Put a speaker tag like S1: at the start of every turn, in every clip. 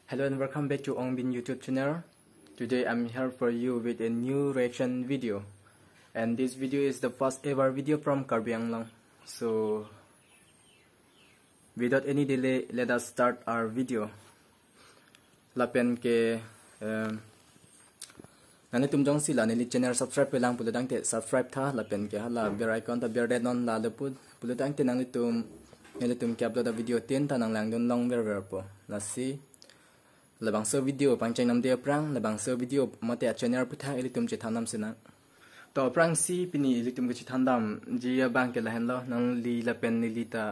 S1: Hello and welcome back to Ongbin YouTube channel. Today I'm here for you with a new reaction video, and this video is the first ever video from Karbi Anglong. So without any delay, let us start our video. Lapen ke nani tumjong sila nili channel subscribe pe lang puludang te subscribe tha lapen ke hala bell icon ta bell red non la le puludang te nang nili tum ke upload video tin ta nang lang don long ver po nasi labang so video pangchang nam dia prang labang so video mate channel putha elitum che thanam sina to prang si pini elitum ke thandam ji bang ke lahen lo nang li la pen ni lita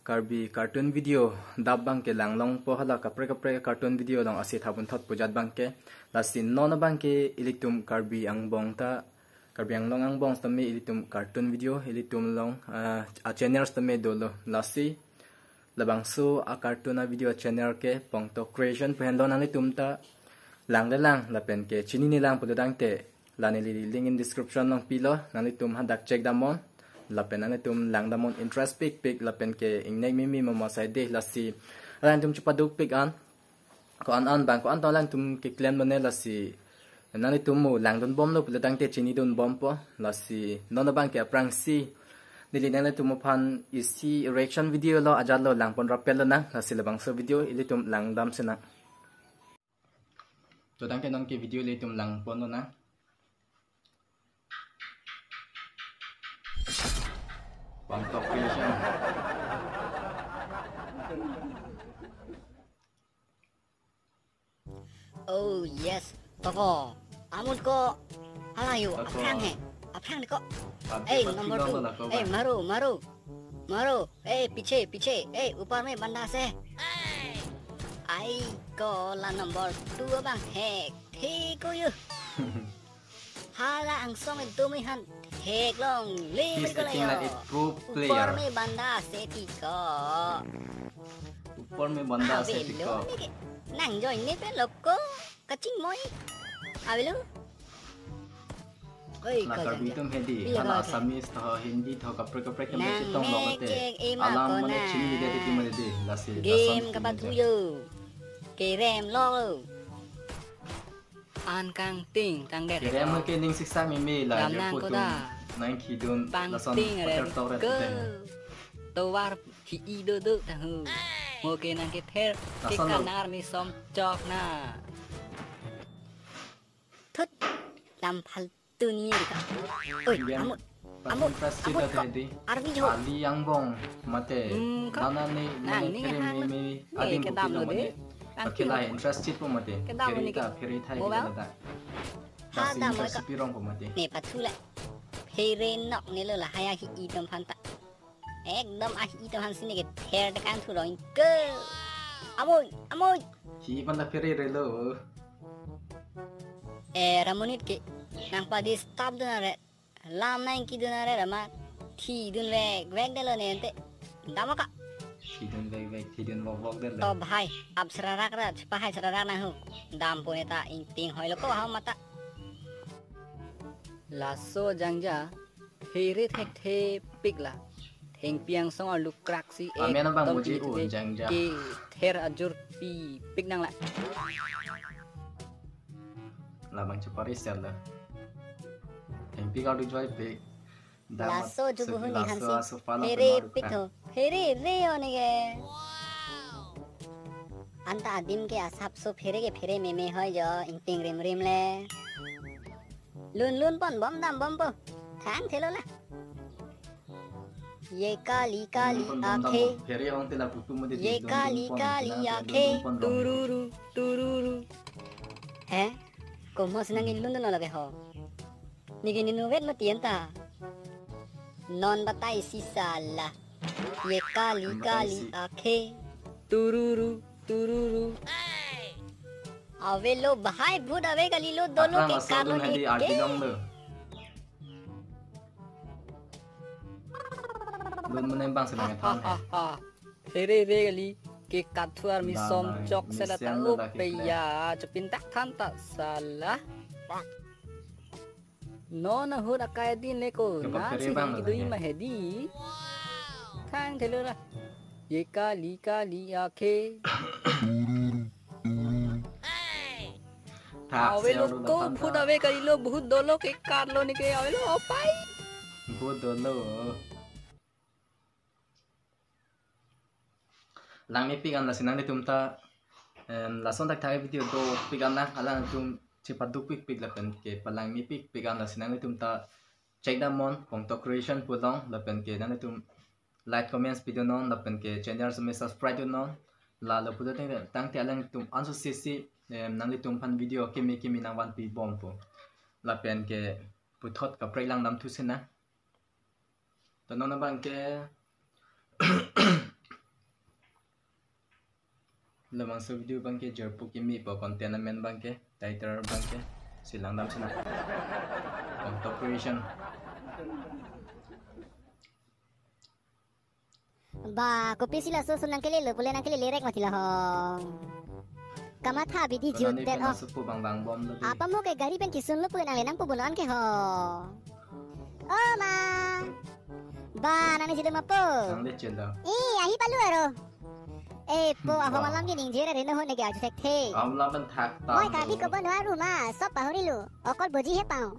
S1: Karbi cartoon video dab bang ke lang long po hala kapre cartoon video long ase thabun thot pujat bang ke lasin non bang ke elitum Karbi ang bong ta Karbi ang long ang bong stame elitum cartoon video elitum long a channel stame dolo lasi labang so a cartoon video channel ke pongto creation pendon ani tumta lang la pen ke chini ni lang pudang te lani link in description long pilo nani tum hadak check damon la pen ani tum lang damon interest pic la pen ke ingnei mimi mama sai de lasi ran tum chupaduk pic an ko an bang ko an to lang tum ke claim bane lasi nani tum mu lang don bom lo pudang te chini don bom po lasi non bang ke prang si nili nang tum pan isi reaction video lo ajat lo lang pon rapel na hasil bang so video ili tum lang dam sena to dang ke non ke video ili tum lang pon na bang top creation
S2: Oh yes, toko. Amun ko halayo apang he. Apang ni ko. Number 2 मारो पीछे ऊपर में बंदा से आई Cola number 2 bang hek thi ko yu hala ang song itu mi han hek long li mi ko layo ऊपर में बंदा से thi ko
S1: ऊपर में बंदा से thi ko
S2: nang joy ni pe loko kacing moi abilu
S1: na Karbi tum hedi hala Assamese tho Hindi tho kapre ke me chitong logote alam mane chini de ti mane de lasi
S2: game ka batu yo ke rem lo an kang ting tang de
S1: rem ke ning siksa mi me la je putum nang ki dun la son pater to re
S2: to war hi I do ta hu mo ke nang ke ther ke kanar mi som chok na thut lam phal tu ni ka oi amut arvi jo
S1: ali yang bong mate nana ni me adin ko pino mate akela interested po mate pheri thai ke da ha da mo ka pirong po mate
S2: ne pathu la pheri nok ne lo la haya hi I dam phan ta ekdam a hi dam han sine ke ther ta kan thu roi ke amoi
S1: hi ban la pheri re lo
S2: ramonit ke nang pa di stop dun are lam nang ki dun are rama thi dun vek de lo ne ante damaka
S1: thi dun vek thi dun vok de
S2: to bhai ab sararak ra chpa hai sararak na hu dam po neta in ting hoi lo ko ha mata laso jangja here thek the pikla theng piang song lu krak si
S1: amen bang muji u jangja
S2: ki ther ajur pi pik nang la
S1: labang chupari sel la tempi ka du joy pe
S2: laso jubu hu ni hansi here pito here re one ge anta adim ke asap so here me hoy jo ingting rim le lun pon bom dam bom po thang thelo la ye kali akhe
S1: here on te la putu mo de
S2: ye kali akhe tururu he como senang ilun no lage ho nigi ninu vet ma tienta non batai sisala ye kali akhe tururu ave lo bahai bud ave kali lo dolo ke kano ke
S1: lun menembang senang thang
S2: re kali ke kathuar mi som chok se la ta pe ya chupin tak tham ta salah no na hu da kai din le ko na si ki dui ma hedi thang thelo la ye kali akhe Awe lo ko phuda ve kari lo bahut dolo ke kar lo ni ke awe lo pai.
S1: Bahut dolo. Lang mi pigan la sinang ni tumta la son tak thai video do pigan na alang tum cepat du pik la pen ke palang mi pigan la sinang ni tumta check da mon kong to creation pulong la pen ke na tum like comments video non la pen ke channel se subscribe non la la pudo tang te alang tum anso sisi nang ni tum pan video kimi nang wan pi bom po la pen ke puthot ka prei lang dam thu sina to non na bang ke lamang sa video bang ke jerpo kimi po content men bang ke title bang ke silang dam sina kong creation
S3: ba kopi sila so sunang kele lo boleh nang kele lerek mati lah hong kama tha bidi jut det oh
S1: bang bom lo
S3: apa mo ke gari pen kisun lo pun nang pun bolan ke ho oh ma ba nang ni jidem apa
S1: nang le chelo
S3: ahi palu aro po aho malam ni ning jera reno ho ne ga jek the
S1: lam ban thak ta
S3: moi ka bi ko bon waru ma sop pahori lu okol boji he pau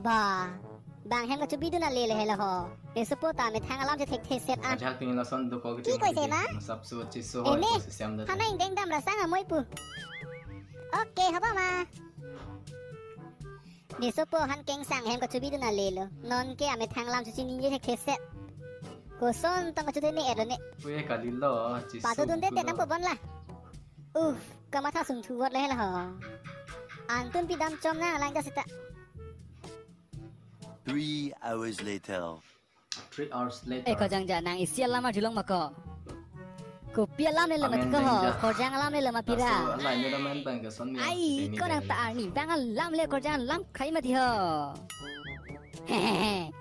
S3: ba bang hem ka chubi du na le le he la ho e supo ta me thang alam je thek the set a
S1: jak ting la son do ko
S3: ki koi se ma
S1: sap su chi so
S3: ene
S1: ho system da
S3: hana ing deng dam ra sang moi pu okay haba ma ni supo han keng sang hem ka chubi du na le lo non ke ame thang alam chu ni je thek the set ko son tong ka chu de ne er ne
S1: puye ka li lo chi
S3: pa du dun de nam po bon la ka ma tha sung thu wat le la ho an tun pi dam chom na lang ka sita
S4: 3 hours later.
S1: 3 hours later
S2: Ko jang ja nang isia lama julong mako. Ko pia lam le lama ko ko jang lam le lama pira.
S1: Lai ni da men bang ka son mi
S2: Ai ko nang ta ni bang lam le ko jang lam khai ma thi ho.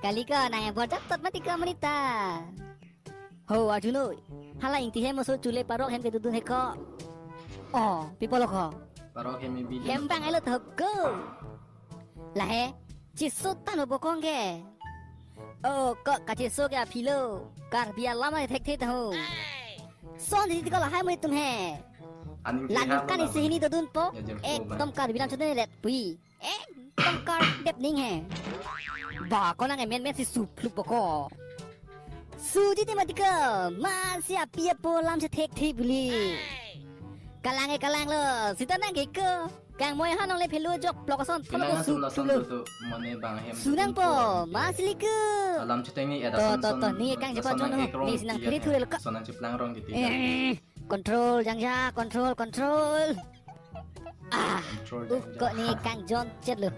S2: Kali ka nang bojak tot mati ka manita. Ho ajuno hala ing ti he mo so chule parok hem ke dudu he ko. Oh pipolo ko.
S1: parok he mi bi
S2: Hem bang elo thok go. La he chisu tan bo kong ke. Oh ko ka chisu ke philo. Kar bia lama thek the ho. Son di ko la hai mo tum he. Lan kan isi ini to dun po. Tom kar bilang chode le pui. Tom kar dep ning he. Ba ko nang men si su plu po ko. Su di te matika ma sia pia po lam se thek the buli. Kalang lo sita nang ke ko. Kang moy hanong le phelu jok blok son tholo ko su
S1: tu mone bang hem
S2: sunang po masli ke.
S1: alam chiteng ni ada
S2: To ni kang jepa chon ni sinang kiri thu le ka.
S1: sonang chiplang rong di ti
S2: Control jang ja control kok ni kang jon chet lu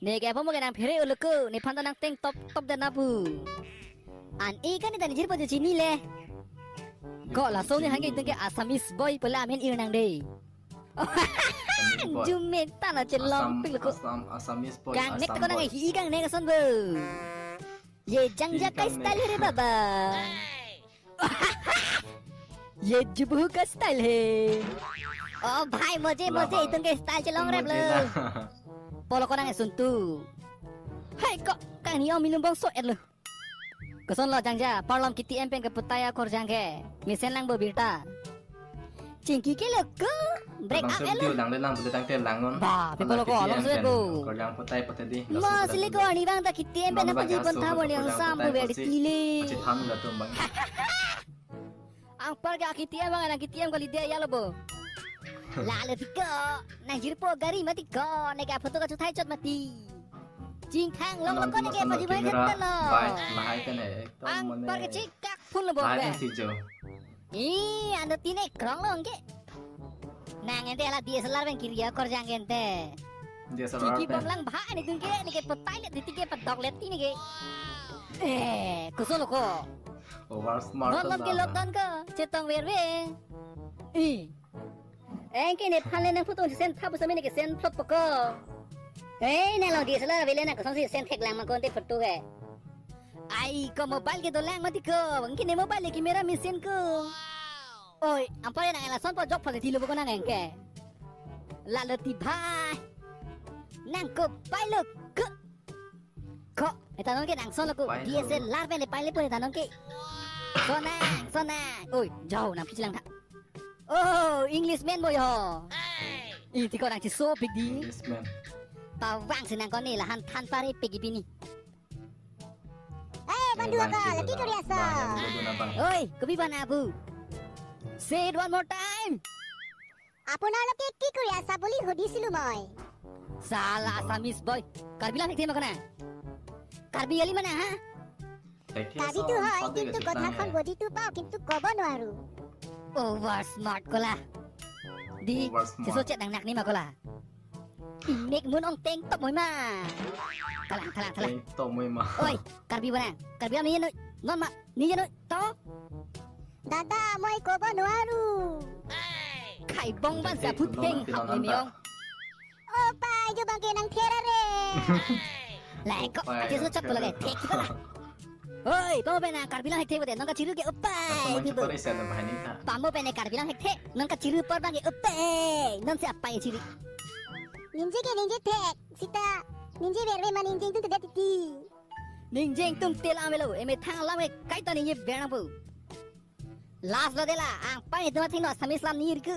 S2: ni ke pho mo ke nang phere lu ko ni phan nang teng top da na bu an e kan ni ta ni jir po ji ni le ko la so ni hang ke teng ke asamis boy pala men ir nang de Jumet tan aja lompil ko.
S1: Asamis boy.
S2: Kang nek ko nang hi kang nek son bo. Ye jang ja kai style re baba. Ye jubu ka style he. Oh bhai moje itong ke style chelong rap lo. Polo ko nang sun tu. Hai kok kang ni minum bang so et lo. Keson lo jang ja parlam kiti empen ke putaya kor jang ke. Misen lang bo birta. Cingki ke lo ko. Break up elo.
S1: Lang le lang boleh tang te langon.
S2: Ba, people ko alam se ko.
S1: Ko yang potai potai di.
S2: Masli ko ani bang ta kitti empe na panji pon tha boli ang sambu be tile.
S1: Macam tham la tu bang.
S2: Ang par ga kitti em bang na kitti em ko lide ya lo bo. La le tiko, na jirpo gari mati ko, ne ka foto ka chuthai chot mati. Jing thang long ko ne ke panji bai khat lo.
S1: Bai, lahai te ne.
S2: Ang par ga chik kak phun lo bo be.
S1: Lahai si jo.
S2: Ando tine krong lo ngke. Nang ente ala DSLR bang kiri ya kor jang ente.
S1: DSLR.
S2: Ciki bang lang bah ni tungke ni ke petai le ditike padok let ni ke. Kusolo ko.
S1: Over smart.
S2: Nonton ke lockdown ko, cetong werwe. Engke ne phale na photo sen thabu samene ke sen plot poko. Ne lo DSLR vele na ko si sen thek lang ma kon te photo ke. Ai ko mobile ke do lang mati ko, engke ne mobile ke kamera mesin ko. Oi, ampare nang ela son po jok phale thilo ko nang engke. La lo ti bhai. Nang ko pailo ko. Ko, eta non ke nang son lo ko DSLR vele paile po eta non ke. Sonang. Oi, jauh nang pichilang tha. Oh, English man boy ho. Itu kau nang so big di.
S1: This man.
S2: Tawang senang kau ni lah han pare pergi bini.
S3: Bandua ka, lagi kau riasa.
S2: Oi, kebi bana abu. Say it one more time.
S3: আপোনালোকে কি কৰি আছা বুলি সুধিছিলো মই
S2: Salah Asamis boy. Karbilang hekte makana. Karbi ali mana ha?
S3: কাবিটো হয় কিন্তু কথাখন বুজিটো পাওঁ কিন্তু ক'ব নোৱাৰো
S2: Over smart kola. Di
S1: Over smart.
S2: sesuatu yang nak ni makola. Inek mun ong teng top moi ma. Kalang.
S1: To mo ma.
S2: Oi, karbi mana? Karbi ami no. Non ma, ni no to.
S3: দাদা মই ক'ব নোৱাৰো
S2: Kai bong ban sa put peng hak ni miong.
S3: opa jo bangke nang thera re
S2: Lai kok ati so chat lagi. Tek kita lah. Oi, pamo pena karbilang hekte bote non ka ciru ke opai.
S1: Teman kita rin sa bahay nita.
S2: Pamo pena karbilang hekte non ka ciru por bang opai. Non si apa ciru.
S3: ninje tek sita ninje berbe man ninje tu tidak titi
S2: Ninjeng tum tel amelo eme thang lam ke kai ta ninje bena bu. Last lo dela ang pai tu thing no samis lam ni irku.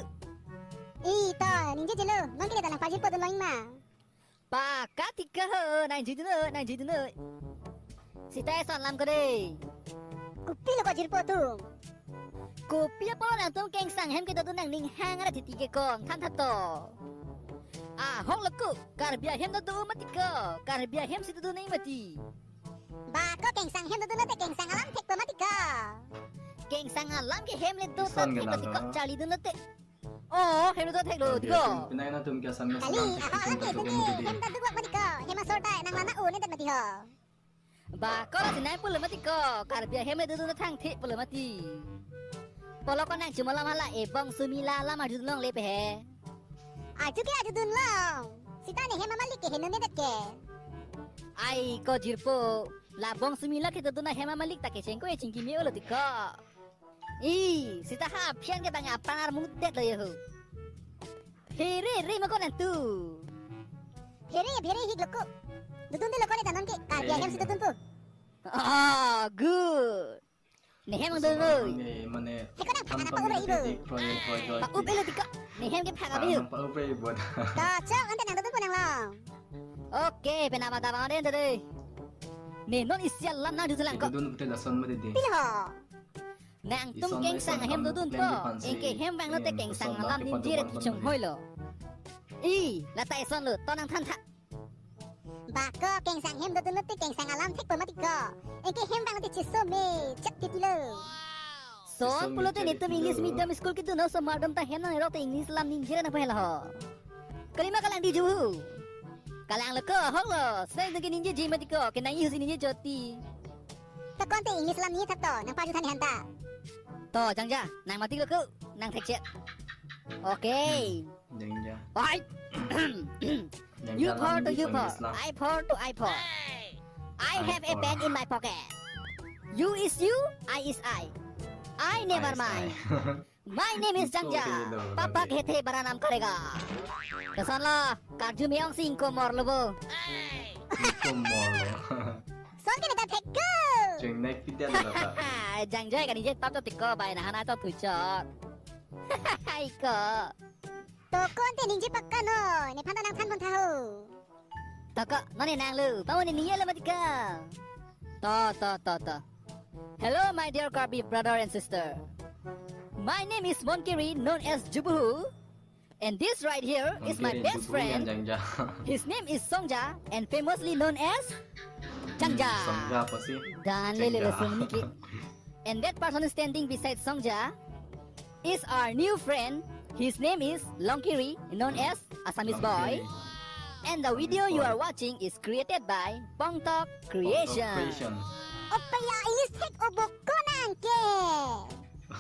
S3: ito ninje jelo man kile tanang pajin podon lain ma
S2: Pa katika ho nang jitu no. Sita son lam ko de.
S3: kupi lo ko jirpo tu
S2: Kopi apa nang tum keng sang hem ke tu nang ning hang ada titi ke kong than that to. Ah hong laku karbia hem tu mati ko. Karbia hem situ tu nei mati.
S3: ba ko keng sang hem tu na te keng sang alam tek pamatika
S2: Keng sang alam ke hem le tu
S1: Son
S2: tu
S1: ke
S2: mati ko
S1: nalo?
S2: chali tu na te. Oh, hem tu tek lo digo.
S1: Pinay na tum kya sa mes
S3: ali
S1: lang.
S3: ako alam ke tene hem ta duwak matika hema sorta nang lana u ne tet mati ho
S2: Ba ko la sinai pul mati ko. Karbia hem le tu na thang the pul mati. Polo ko nang cuma lam hala e bong sumila lam adu long le pe he.
S3: aju ke aju dun long sita ne hema malik ke henu ne tet ke
S2: Ai ko jirpo la bong sumila ke tu na hema malik ta ke chengko e chingki me olo tiko. Sita ha pian ke bang apar mudet lo yo. Re ma ko nan tu.
S3: Bhere hig loko dudun de loko ne tanon ke karya hem situ tun pu
S2: Ah, good. Nehem ang dulu.
S1: Mane.
S3: Heko nang phang apa ubra ibu
S2: Pak up elo tika. Nehem ke phang abiu.
S1: Pa upre ibot.
S3: to chok ante nang dudun pu nang long
S2: Oke, penama tabang den tadi. Ne non isial lam na dudulang ko.
S1: Dun puti lason mo didi.
S3: pilho
S2: Nang tum keng sang hem dudun po. Engke hem bang no te keng sang lam din jire ti chung hoi lo. La tai son lo to nang than tha.
S3: ba ko keng sang hem dudun te keng sang alam tek pamatika engke hem bang te chiso me chak titilo
S2: Son pulo te nitum English medium school kitu no so madam ta hem na ro te English lam din jire na pahela ho. Kalima kalang di juhu. Kalang lo ko ho lo. Sai de ninje ji mati ko ke nang yusi ninje joti.
S3: ta kon te english lam ni that to nang paju than hanta
S2: To jang ja, nang mati lo ko, nang tek chet. Okay.
S1: Ding ja.
S2: Right. You pour to you pour. I pour to I pour. I have a pen in my pocket. You is you, I is I never mind. My name is Jangja. Papa कहते बड़ा नाम करेगा. Kesan lah, karju meong singko mor lobo.
S1: Kumolo.
S3: son ke ne ta tek ko
S1: Jeng naik pidya na ta.
S2: Jangja kanije tap to tiko bai na hana to tuchot. Hai ko.
S3: to kon te ninje pakka no ne phanda nang than pon tha ho
S2: Taka, nani nang lu? Pamu ni niya lamatika. To. Hello, my dear Karbi brother and sister. My name is Monkiri, known as Jubuhu. And this right here is my best friend.
S1: Jangja.
S2: His name is Songja and famously known as Jangja.
S1: Songja pa si.
S2: Dan lele Songniki. And that person standing beside Songja is our new friend. His name is Longkiri, known as Assamese Boy. And the video you are watching is created by Pongtok Creation.
S3: opa ya english tek obok ko nang ke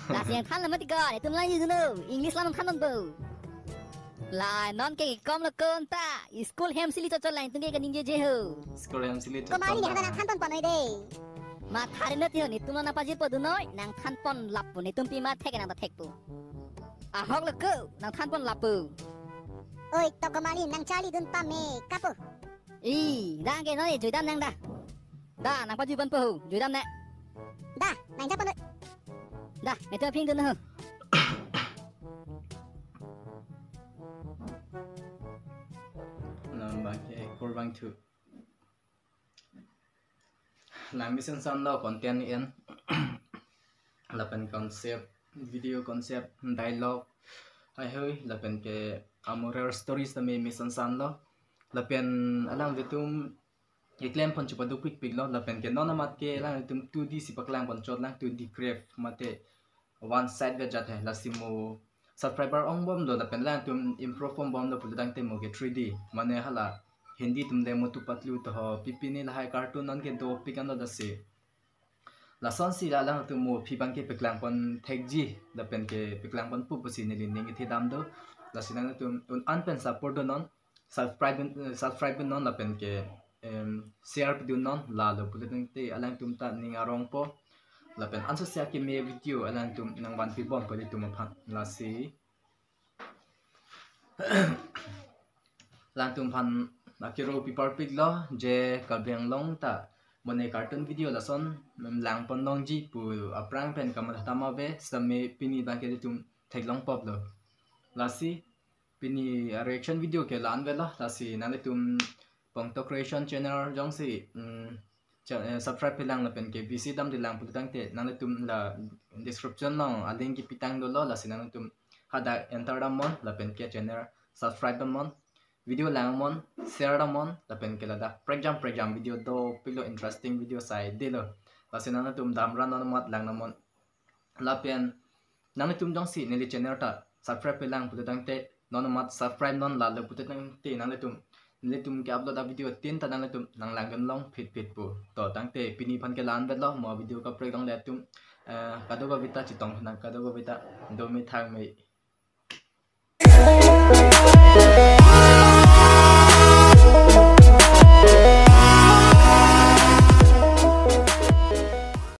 S2: Lah siang than lah mati ka, itu lagi dulu. English lah than non bu. Lah non ke kom lo kon ta. School hem sili cocok lain tunggu ke ninja jehu.
S1: Skor yang silit.
S3: ko mari ne handa nang than pon panoi de
S2: Ma thari na tiyo ni tuno na pajit po dunoy nang than pon lapu ni tumpi ma tek nang ta tek pu. Ahok lo ko nang than pon lapu.
S3: oi to ko mari nang chali dun pa me kapo
S2: Dang ke noi jui dam nang da. Da nang pajit pon pu, jui dam na.
S3: da nang ja panoi
S2: Da, ni tu ping dun ho.
S1: por bang thu lang mission san lo content in là pen concept video concept dialogue hay hơi là pen ke amorer stories ta me mission san lo là pen alang vitum iklem pon chupa du quick pig lo la pen ke nona mat ke lang tum 2D si paklang pon chot lang 2D craft mate one side ve jat hai la simo subscriber ong bom lo la pen lang tum improve bom lo puludang te mo ke 3D mane hala hindi tum de mo tu patlu to ho pipini la hai cartoon non ke do pikan da se la son si la lang tum mo phibang ke paklang pon thekji la pen ke paklang pon pu pusi ne lin ning ke dam do la sinang tum un an pen support do non subscribe non la pen ke share video non la lo pulutang te alang tum ta ning arong po la pen anso sia ke me video alang tum nang ban pi bom pali tum phan la si lang tum phan la ke ro pi par pig lo je kalbeng long ta mone cartoon video la son lang pon long ji pu aprang pen kam ta ma ve samme pini ba ke tum thek long pop lo la si pini reaction video ke lan ve la si na le tum Pongto creation channel jong si subscribe pilang la pen ke visit dam dilang putang te nang tum la description long a link ki pitang do lo la sinang tum hada enter dam mon la pen ke channel subscribe dam mon video lang mon share dam mon la pen ke la da program video do pilo interesting video sai de lo la sinang tum dam ran on mat lang namon la pen nang tum jong si ne channel ta subscribe pilang putang te non mat subscribe non la le putang te nang tum le tum ke upload video tin ta nang le tum nang lang gan long fit pu to tang te pini phan ke lan bet lo mo video ka pre dong le tum ka do ba vita chi tong na ka do ba vita do mi thang mai